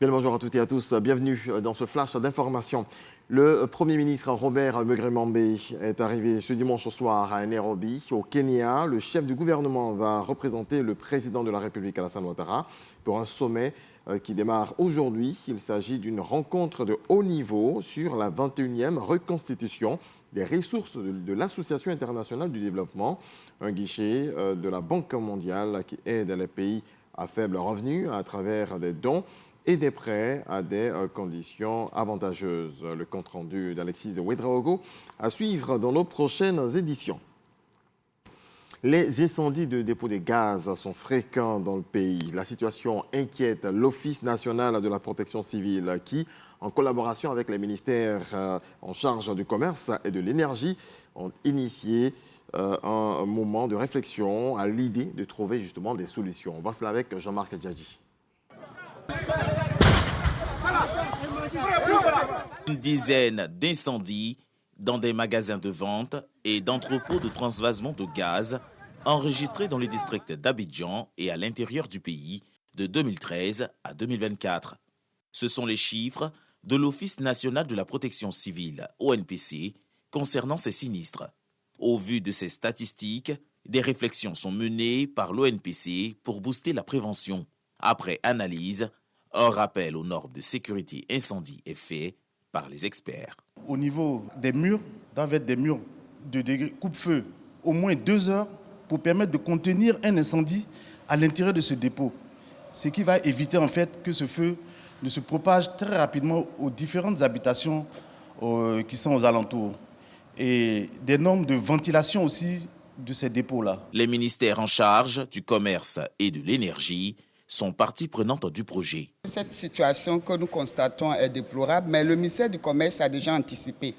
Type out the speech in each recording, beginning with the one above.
Bien, bonjour à toutes et à tous. Bienvenue dans ce flash d'information. Le Premier ministre Robert Mugremambe est arrivé ce dimanche soir à Nairobi, au Kenya. Le chef du gouvernement va représenter le président de la République, Alassane Ouattara, pour un sommet qui démarre aujourd'hui. Il s'agit d'une rencontre de haut niveau sur la 21e reconstitution des ressources de l'Association internationale du développement, un guichet de la Banque mondiale qui aide les pays à faible revenu à travers des dons et des prêts à des conditions avantageuses. Le compte-rendu d'Alexis Ouedraogo à suivre dans nos prochaines éditions. Les incendies de dépôts de gaz sont fréquents dans le pays. La situation inquiète l'Office national de la protection civile qui, en collaboration avec les ministères en charge du commerce et de l'énergie, ont initié un moment de réflexion à l'idée de trouver justement des solutions. On voit cela avec Jean-Marc Djadji. Une dizaine d'incendies dans des magasins de vente et d'entrepôts de transvasement de gaz enregistrés dans les districts d'Abidjan et à l'intérieur du pays de 2013 à 2024. Ce sont les chiffres de l'Office national de la protection civile, ONPC, concernant ces sinistres. Au vu de ces statistiques, des réflexions sont menées par l'ONPC pour booster la prévention. Après analyse, un rappel aux normes de sécurité incendie est fait par les experts. Au niveau des murs, doivent être des murs de coupe-feu au moins 2 heures pour permettre de contenir un incendie à l'intérieur de ce dépôt. Ce qui va éviter en fait que ce feu ne se propage très rapidement aux différentes habitations qui sont aux alentours. Et des normes de ventilation aussi de ces dépôts-là. Les ministères en charge du commerce et de l'énergie sont partie prenante du projet. Cette situation que nous constatons est déplorable, mais le ministère du Commerce a déjà anticipé.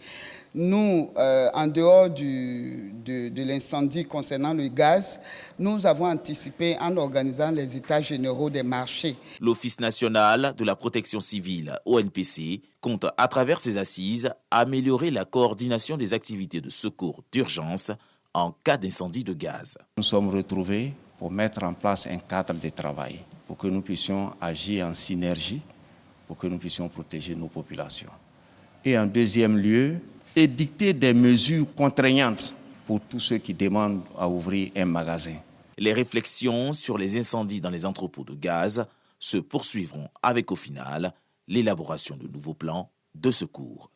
Nous, en dehors de l'incendie concernant le gaz, nous avons anticipé en organisant les états généraux des marchés. L'Office national de la protection civile, ONPC, compte à travers ses assises améliorer la coordination des activités de secours d'urgence en cas d'incendie de gaz. Nous sommes retrouvés pour mettre en place un cadre de travail, pour que nous puissions agir en synergie, pour que nous puissions protéger nos populations. Et en deuxième lieu, édicter des mesures contraignantes pour tous ceux qui demandent à ouvrir un magasin. Les réflexions sur les incendies dans les entrepôts de gaz se poursuivront avec au final l'élaboration de nouveaux plans de secours.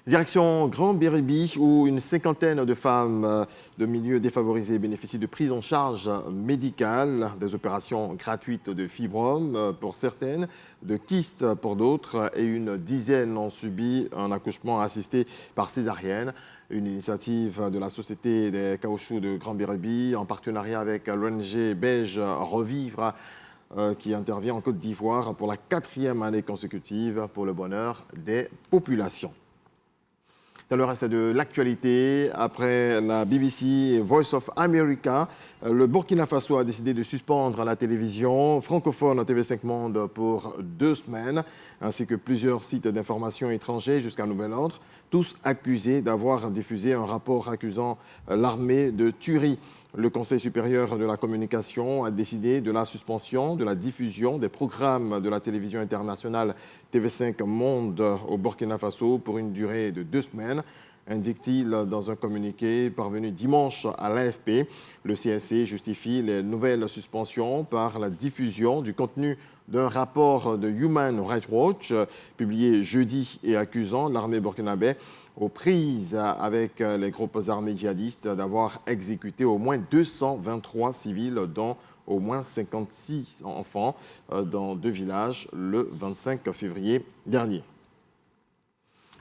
Direction Grand Biribi, où une cinquantaine de femmes de milieux défavorisés bénéficient de prise en charge médicale, des opérations gratuites de fibrome pour certaines, de kystes pour d'autres, et une dizaine ont subi un accouchement assisté par césarienne. Une initiative de la Société des caoutchoucs de Grand Biribi en partenariat avec l'ONG belge Revivre, qui intervient en Côte d'Ivoire pour la 4e année consécutive pour le bonheur des populations. Dans le reste de l'actualité, après la BBC et Voice of America, le Burkina Faso a décidé de suspendre la télévision francophone TV5 Monde pour 2 semaines, ainsi que plusieurs sites d'information étrangers jusqu'à nouvel ordre, tous accusés d'avoir diffusé un rapport accusant l'armée de tuerie. Le Conseil supérieur de la communication a décidé de la suspension de la diffusion des programmes de la télévision internationale TV5 Monde au Burkina Faso pour une durée de 2 semaines, indique-t-il dans un communiqué parvenu dimanche à l'AFP. Le CSC justifie les nouvelles suspensions par la diffusion du contenu d'un rapport de Human Rights Watch publié jeudi et accusant l'armée burkinabé aux prises avec les groupes armés djihadistes d'avoir exécuté au moins 223 civils, dont au moins 56 enfants, dans 2 villages le 25 février dernier.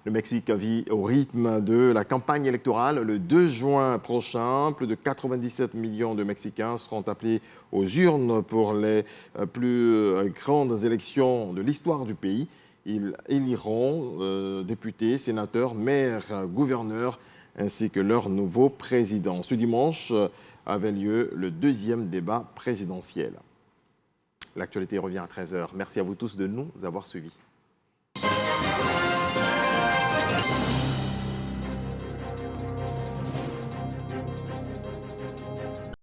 Le Mexique vit au rythme de la campagne électorale. Le 2 juin prochain, plus de 97 millions de Mexicains seront appelés aux urnes pour les plus grandes élections de l'histoire du pays. Ils éliront députés, sénateurs, maires, gouverneurs, ainsi que leur nouveau président. Ce dimanche avait lieu le 2e débat présidentiel. L'actualité revient à 13h. Merci à vous tous de nous avoir suivis.